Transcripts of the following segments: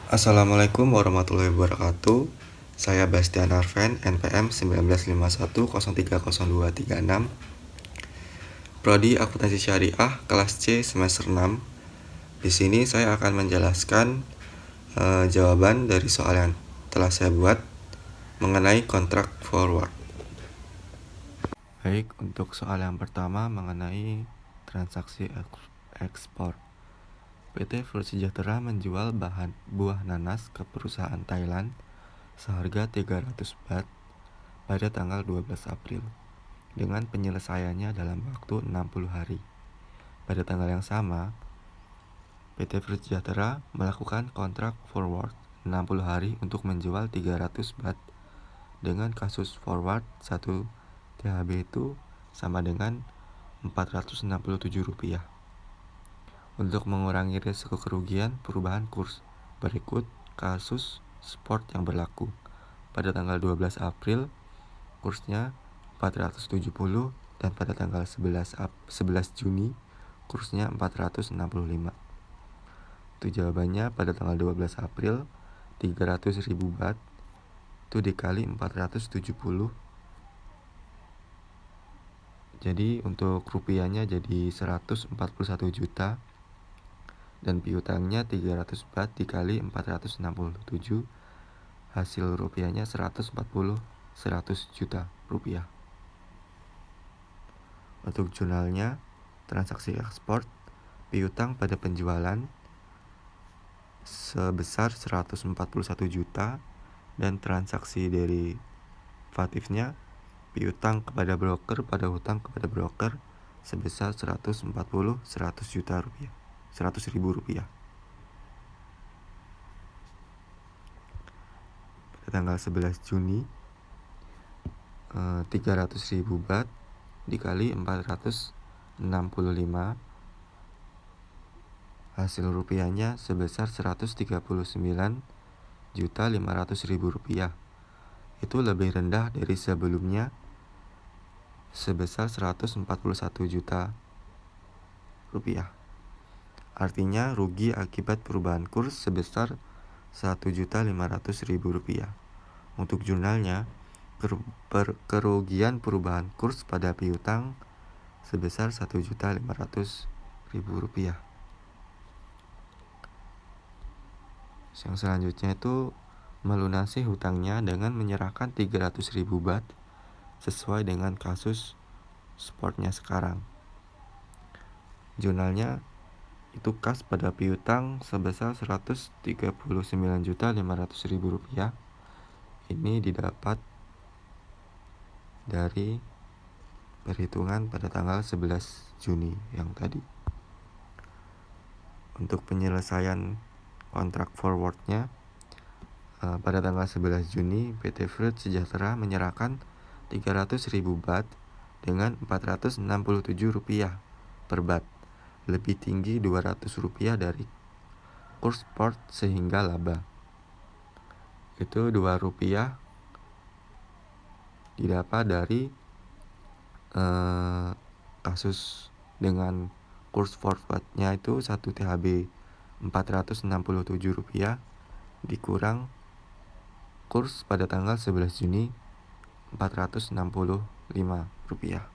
Assalamualaikum warahmatullahi wabarakatuh. Saya Bastian Arven, NPM 1951030236, Prodi Akuntansi Syariah kelas C semester 6. Di sini saya akan menjelaskan jawaban dari soal yang telah saya buat mengenai kontrak forward. Baik, untuk soal yang pertama mengenai transaksi ekspor. PT Fruit Sejahtera menjual buah nanas ke perusahaan Thailand seharga 300 baht pada tanggal 12 April dengan penyelesaiannya dalam waktu 60 hari. Pada tanggal yang sama, PT Fruit Sejahtera melakukan kontrak forward 60 hari untuk menjual 300 baht dengan kasus forward 1 THB itu sama dengan Rp467. Untuk mengurangi risiko kerugian perubahan kurs, berikut kasus spot yang berlaku. Pada tanggal 12 April, kursnya 470 dan pada tanggal 11 Juni, kursnya 465. Itu jawabannya pada tanggal 12 April, 300.000 baht itu dikali 470. Jadi untuk rupiahnya jadi 141 juta dan piutangnya 300 baht dikali 467, hasil rupiahnya 100 juta rupiah. Untuk jurnalnya, transaksi ekspor, piutang pada penjualan sebesar 141 juta dan transaksi derivatifnya piutang kepada broker pada hutang kepada broker sebesar 100.000 rupiah. Pada tanggal 11 Juni, 300.000 baht dikali 465, hasil rupiahnya sebesar 139.500.000 rupiah. Itu lebih rendah dari sebelumnya sebesar 141 juta rupiah. Artinya rugi akibat perubahan kurs sebesar 1.500.000 rupiah. Untuk jurnalnya, kerugian perubahan kurs pada piutang sebesar 1.500.000 rupiah. Yang selanjutnya itu melunasi hutangnya dengan menyerahkan 300.000 baht sesuai dengan kasus sportnya sekarang. Jurnalnya itu kas pada piutang sebesar 139.500.000 rupiah. Ini didapat dari perhitungan pada tanggal 11 Juni yang tadi. Untuk penyelesaian kontrak forwardnya, pada tanggal 11 Juni PT Fruit Sejahtera menyerahkan 300.000 baht dengan 467 rupiah per baht, lebih tinggi 200 rupiah dari kurs spot sehingga laba. Itu 2 rupiah didapat dari kasus dengan kurs forwardnya itu 1 THB 467 rupiah dikurang kurs pada tanggal 11 Juni 465 rupiah.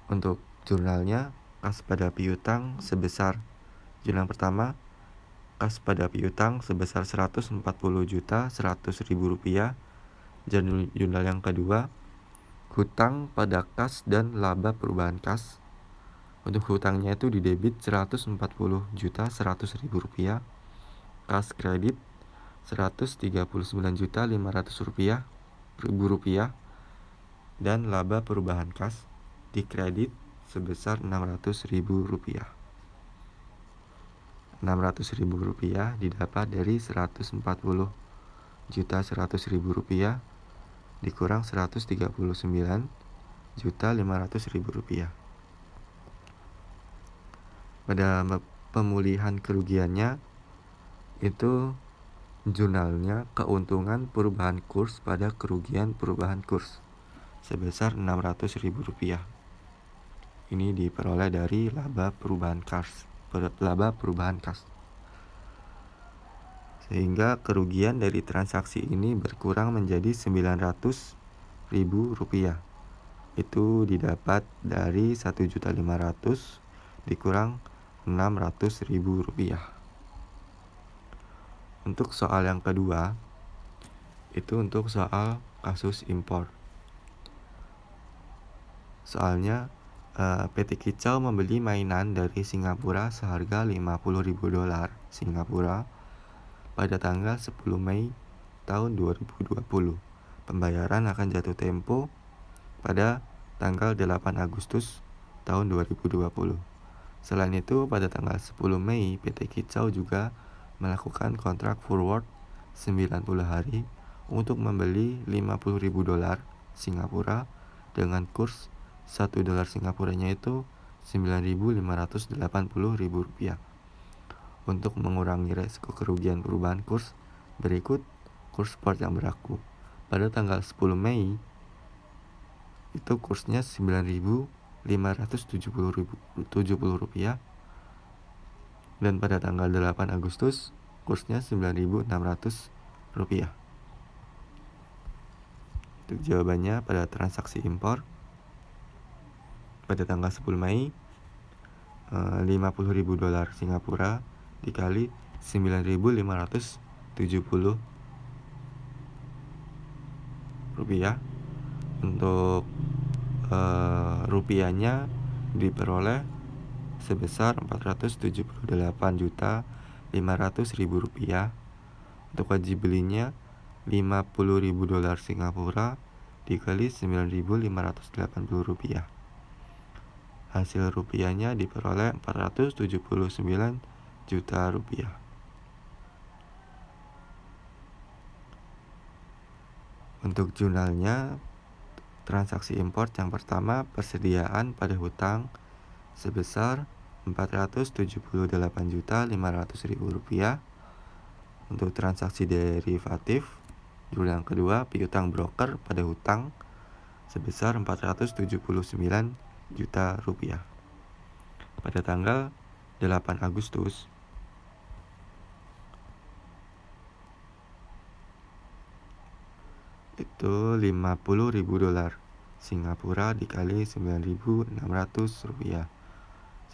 Untuk jurnalnya, kas pada piutang sebesar, jurnal pertama, kas pada piutang sebesar 140.100.000 rupiah. Jurnal yang kedua, hutang pada kas dan laba perubahan kas. Untuk hutangnya itu di debit 140.100.000 rupiah, kas kredit 139.500.000 rupiah, dan laba perubahan kas di kredit sebesar 600.000 rupiah. 600.000 rupiah didapat dari 140.100.000 rupiah dikurang 139.500.000 rupiah. Pada pemulihan kerugiannya itu jurnalnya keuntungan perubahan kurs pada kerugian perubahan kurs sebesar 600.000 rupiah. Ini diperoleh dari laba perubahan kas. laba perubahan kas. Sehingga kerugian dari transaksi ini berkurang menjadi Rp900.000. Itu didapat dari 1.500.000 dikurang Rp600.000. Untuk soal yang kedua, itu untuk soal kasus impor. Soalnya PT Kicau membeli mainan dari Singapura seharga $50.000 Singapura pada tanggal 10 Mei tahun 2020. Pembayaran akan jatuh tempo pada tanggal 8 Agustus tahun 2020. Selain itu, pada tanggal 10 Mei, PT Kicau juga melakukan kontrak forward 90 hari untuk membeli $50.000 Singapura dengan kurs $1 Singapuranya itu Rp9.580.000. Untuk mengurangi resiko kerugian perubahan kurs, berikut kurs spot yang berlaku. Pada tanggal 10 Mei, itu kursnya Rp9.570. Dan pada tanggal 8 Agustus, kursnya Rp9.600. Untuk jawabannya pada transaksi impor, pada tanggal 10 Mei, $50.000 Singapura dikali Rp9.570. Untuk rupiahnya diperoleh sebesar Rp478.500.000. Untuk wajib belinya $50.000 Singapura dikali Rp9.580. Hasil rupiahnya diperoleh Rp479 juta. Untuk jurnalnya, transaksi import yang pertama, persediaan pada hutang sebesar Rp478.500.000. Untuk transaksi derivatif, jurnal yang kedua, piutang broker pada hutang sebesar Rp479 juta. Pada tanggal 8 Agustus, itu $50.000 Singapura dikali Rp9.600,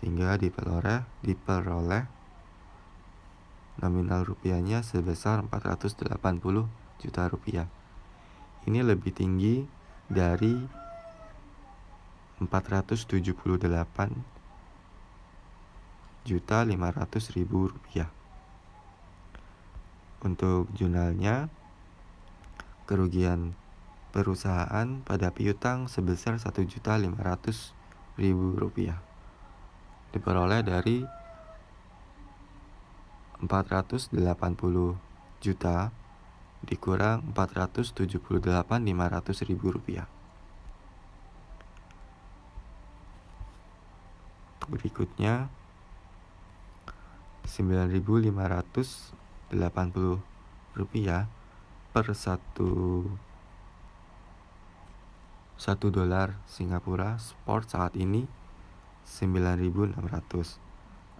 sehingga diperoleh nominal rupiahnya sebesar Rp480 juta. Ini lebih tinggi dari Rp478.500.000. Untuk jurnalnya, kerugian perusahaan pada piutang sebesar Rp1.500.000 diperoleh dari Rp480 juta dikurang Rp478.500.000. Berikutnya, Rp9.580 per satu dolar Singapura spot saat ini Rp9.600.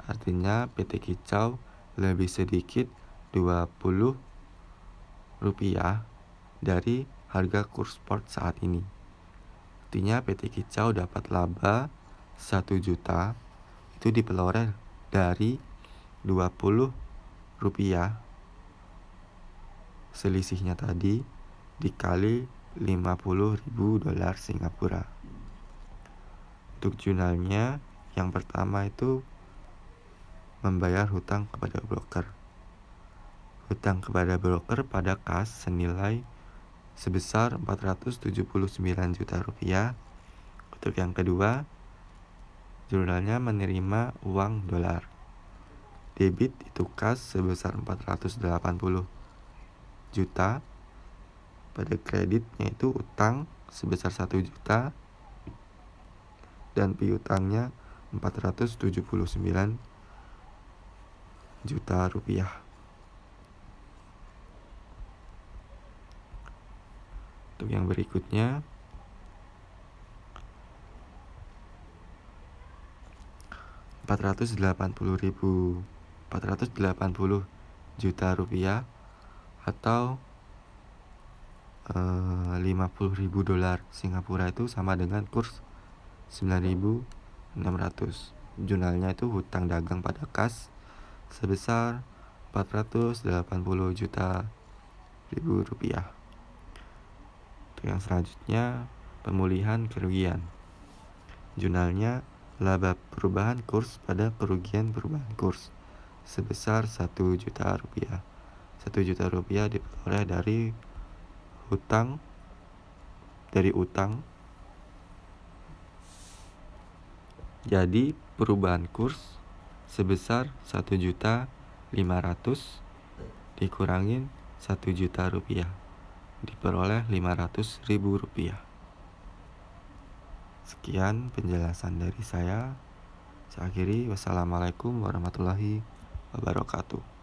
Artinya PT Kicau lebih sedikit Rp20 dari harga kurs spot saat ini. Artinya PT Kicau dapat laba 1 juta itu diperoleh dari Rp20 selisihnya tadi dikali $50.000 Singapura. Untuk jurnalnya, yang pertama itu membayar hutang kepada broker. Hutang kepada broker pada kas senilai sebesar Rp479 juta. Untuk yang kedua, jurnalnya menerima uang dolar. Debit itu kas sebesar Rp480 juta. Pada kreditnya itu utang sebesar 1 juta dan piutangnya Rp479 juta. Untuk yang berikutnya, 480 juta rupiah atau 50.000 dolar Singapura itu sama dengan kurs 9.600. Jurnalnya itu hutang dagang pada kas sebesar 480 juta rupiah. Untuk yang selanjutnya, pemulihan kerugian. Jurnalnya laba perubahan kurs pada kerugian perubahan kurs sebesar 1 juta rupiah. 1 juta rupiah diperoleh dari utang. Jadi perubahan kurs sebesar 1.500.000 dikurangin 1 juta rupiah, diperoleh 500.000 rupiah. Sekian penjelasan dari saya. Saya akhiri. Wassalamualaikum warahmatullahi wabarakatuh.